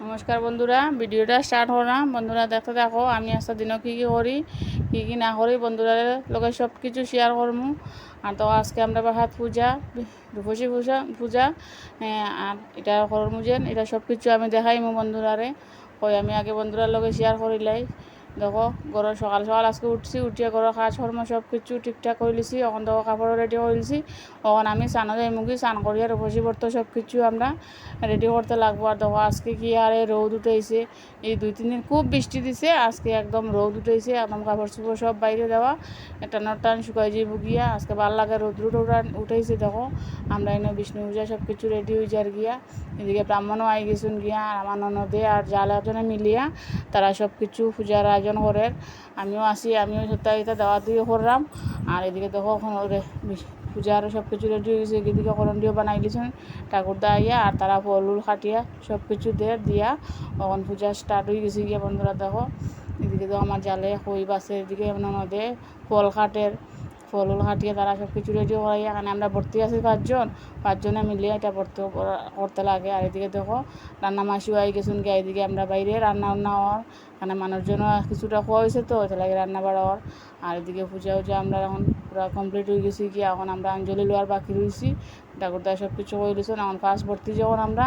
নমস্কার বন্ধুরা, ভিডিওটা স্টার্ট হলাম। বন্ধুরা দেখতে দেখো আমি আজকের দিনও কী কী করি কী কী না করি বন্ধুরা লোকে সব কিছু শেয়ার করবো। আর তো আজকে আমরা বাহাত পূজা, রূপসী পূজা পূজা আর এটা করমু যেন এটা সব কিছু আমি দেখাইমু বন্ধুরারে। ওই আমি আগে বন্ধুরার লোকে শেয়ার করিলাই। দেখো ঘরের সকাল সকাল আজকে উঠিয়ে ঘরের কাজ কর্ম সব কিছু ঠিকঠাক করে লিছি। এখন দেখো কাপড়ও রেডি করে লিছি। এখন আমি স্নানও যাই মুগি স্নান করিয়া রূপসী বর্ত সব কিছু আমরা রেডি করতে লাগবো। আর দেখো আজকে কি আর রোদ উঠেছে, এই 2-3 দিন খুব বৃষ্টি দিছে, আজকে একদম রোদ উঠেছে, একদম কাপড় চোপড় সব বাইরে দেওয়া টান শুকাই যাইব গিয়া। আজকে ভালো লাগে রোদ উঠেছে। দেখো আমরা এনে বিষ্ণু পূজা সব কিছু রেডি হয়ে যার গিয়া। এদিকে ব্রাহ্মণও আই গেছুন গিয়া, আর আমার ননদে আর জাল একজনে মিলিয়া তারা সব কিছু পূজার আয়োজন করে। আমিও আসি, আমিও সপ্তাহে দেওয়া দিয়ে করলাম। আর এদিকে দেখো এখন পূজার সব কিছু রেডি হয়ে গেছে। এদিকে করন্ডিও বানাই দিয়েছেন ঠাকুরদা আইয়া, আর তারা ফল উল খাটিয়া সব কিছু দিয়া তখন পূজা স্টার্ট হয়ে গেছে গিয়া। বন্ধুরা দেখো এদিকে তো আমার জালে কই বাসে, এদিকে ননদে ফল উল খাটিয়ে তারা সব কিছু রেডি করাইয়া। এখানে আমরা ভর্তি আছি পাঁচজনে মিলিয়ে এটা ভর্তি করতে লাগে। আর এদিকে দেখো রান্না মাসিও আই গেছুন গিয়া। এদিকে আমরা বাইরে রান্না হওয়ার এখানে মানুষজনও কিছুটা খোয়া হয়েছে, তো এটা লাগে রান্না বাড়াওয়ার। আর এদিকে পূজা আমরা এখন পুরো কমপ্লিট হয়ে গেছি গিয়া। এখন আমরা অঞ্জলি লওয়ার বাকি রয়েছি। ঠাকুরদা সব কিছু করে দিয়েছেন। এখন ফার্স্ট ভর্তি যখন আমরা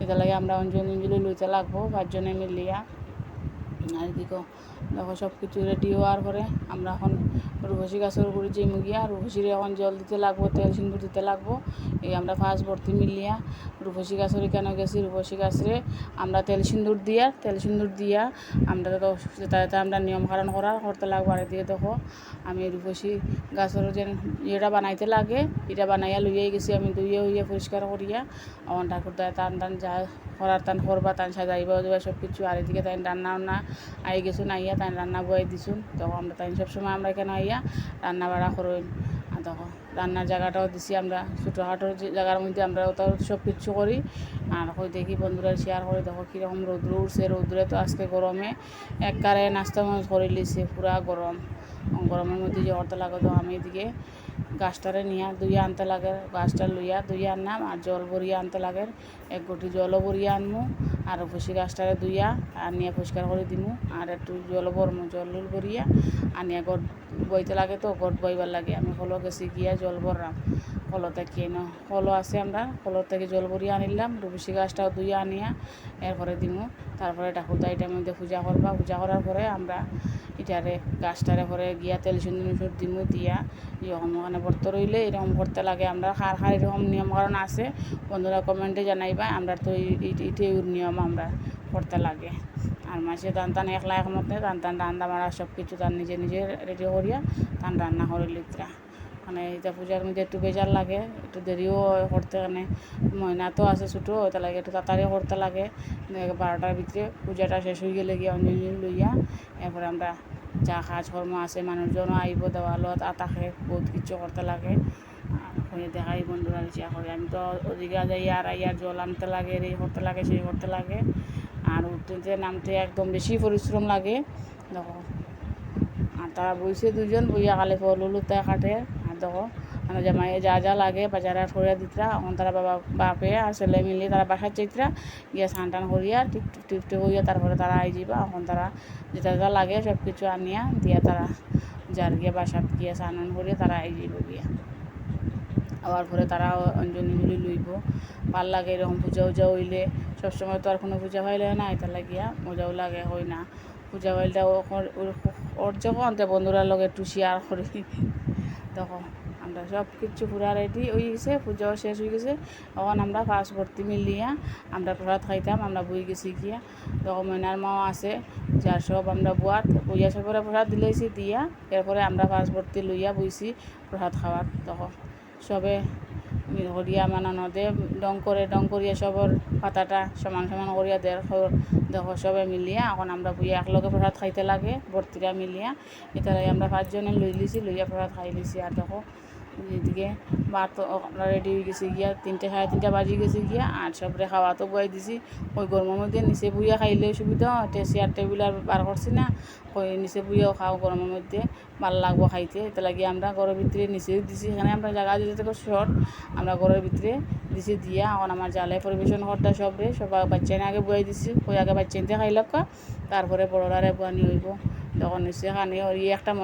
এটা লাগে আমরা অঞ্জলি লইতে লাগবো 5 জনে মিলিয়া। আর এদিকেও দেখো সব কিছু রেডি হওয়ার পরে আমরা এখন রূপসী গাছের উপরে যে মুগিয়া রূপসীর এখন জল দিতে লাগবো, তেল সিন্দুর দিতে লাগবো। এই আমরা ফার্স্ট ভর্তি মিলিয়া রূপসী গাছের এখানে গেছি। রূপসী গাছরে আমরা তেল সিন্দুর দিয়া আমরা তো যাতে আমরা নিয়মকানুন করতে লাগবো। আর এদিকে দেখো আমি রূপসী গাছের যে ইয়েটা বানাইতে লাগে এটা বানাইয়া লইয়াই গেছি আমি, ধুইয়া পরিষ্কার করিয়া। আমার ঠাকুরদায় টান যা করার টান করবা, টান সাজাইবা দেবা সব কিছু। আর এদিকে তাই রান্না আই গেছুন, আইয়া তাই রান্না বয়াই দিছুন। তখন আমরা তাই সবসময় আমরা এখানে আইয়া রান্না বাড়া করই। আর তখন রান্নার জায়গাটাও দিছি আমরা ছোটোখাটো জায়গার মধ্যে আমরা ওটাও সব কিছু করি। আর হই দেখি বন্ধুরা শেয়ার করে দেখো কীরকম রৌদ্র উঠছে। রৌদ্রে তো আজকে গরমে একবারে নাস্তা করে লিছে, পুরা গরমের মধ্যে যে করতে লাগে। তো আমি এদিকে গাছটারে নিয়ে ধুইয়া আনতে লাগে, গাছটা ধুইয়া আনলাম। আর জল ভরিয়া আনতে লাগে, 1 ঘটি জলও ভরিয়া আনমু। আর রূপসী গাছটারে ধুইয়া আর নিয়ে পরিষ্কার করে দিমু। আর একটু জল ভরমু, জল ভরিয়া আনিয়া গড় বইতে লাগে, তো গড় বইবার লাগে। আমি হলো গেছি গিয়া জল ভরলাম কলতে কলো আছে, আমরা কলর থেকে জল ভরিয়া আনিলাম। রূপসী গাছটাও ধুইয়া আনিয়া এরপরে দিমু। তারপরে ঠাকুরদা এটার মধ্যে পূজা করবা। পূজা করার পরে আমরা এটারে গাছটারে পরে গিয়া তেল সিন্দুর দিমু। দিয়া এরকম ওখানে ভর্ত রইলে এরকম করতে লাগে। আমরা হার এরকম নিয়মকানুন আছে বন্ধুরা, কমেন্টে জানাইবা। আমরা তো এইটাই নিয়ম আমরা করতে লাগে। আর মাসে টান একলা একমতে টান রান্না বাড়া সব কিছু তার নিজে রেডি করিয়া টান রান্না করে লিত্রা। মানে এটা পূজার মধ্যে একটু বেজার লাগে, একটু দেরিও করতে। মানে ময়না তো আছে ছোটো, ওটা লাগে একটু তাড়াতাড়ি করতে লাগে। 12টার ভিতরে পূজাটা শেষ হয়ে গেলে গিয়ে অঞ্জলি লইয়া এরপরে আমরা যা কাজকর্ম আছে মানুষজনও আইব দেওয়ালো তাকে বহুত কিছু করতে লাগে। দেখাই বন্ধুরা ইচ্ছা করে। আমি তো ওদিকে যাই আর আইয়ার জল আনতে লাগে, এই করতে লাগে সেই করতে লাগে। আর উঠতে নামতে একদম বেশি পরিশ্রম লাগে দেখো। আর তারা বইছে 2জন বইয়া কালে ফল উলুতে কাটে। আর দেখো মানে জামাই যা লাগে বাজারে করে দিতরা। এখন তারা বাপে আর ছেলে মিলিয়ে তারা বাসার চাইতরা গিয়া স্নান টান করিয়া টিপটে হইয়া তারপরে তারা আই যাবা। এখন তারা যেটা লাগে সব কিছু আনিয়া দিয়া তারা যার গিয়া বাসাত গিয়া স্নান করিয়া তারা আই যাব গিয়া। আবার পরে তারা অঞ্জলি লইব। ভাল লাগে এরকম পূজা হইলে। সবসময় তো আর কোনো পূজা হইলে না, এটা লাগিয়া মজাও লাগে হয় না। পূজা হইলটা ওর যখন বন্ধুরার লগে একটু শেয়ার করি। দেখো আমরা সব কিছু পুরা রেডি হয়ে গেছে, পূজাও শেষ হয়ে গেছে। তখন আমরা ফার্স্ট ভর্তি মিলিয়া আমরা প্রসাদ খাইতাম, আমরা বই গেছি গিয়া। তখন ময়নার মাও আছে, যার সব আমরা বইয়া সবরে প্রসাদ দিলেছি দিয়া এরপরে আমরা ফার্স্ট ভর্তি লইয়া বইছি প্রসাদ খাওয়ার। তখন সবে করিয়া মানে নদে ডং করিয়া সবর পাতাটা সমান করিয়া দেখো সবে মিলিয়া এখন আমরা বইয়া একলগে প্রসাদ খাইতে লাগে ভর্তিরা মিলিয়া। এটা আমরা 5 জনে লইয়া প্রসাদ খাই লিছি। আর দেখো এদিকে ভাত রেডি হয়ে গেছে গিয়া 3টা 3:30 বাজি গেছে গিয়া আর সবরে খাওয়া তো বয়াই দিছি ওই গরমের মধ্যে নিচে বুইয়া খাইলে সুবিধা চেয়ার টেবিল আর বার করছি না ওই নিচে বুইয়াও খাও গরমের মধ্যে ভালো লাগবো খাইতে এটা লাগে আমরা ঘরের ভিতরে নিচেও দিছি এখানে আমরা জায়গা যেতে শর্ট আমরা ঘরের ভিতরে দিছি দিয়া এখন আমার জালে পরিবেশন করতে সবাই বাচ্চানে আগে বয়াই দিছি ওই আগে বাচ্চাইতে খাইলকা তারপরে বড়রারে বানি হইব তখন নিচে খানি একটা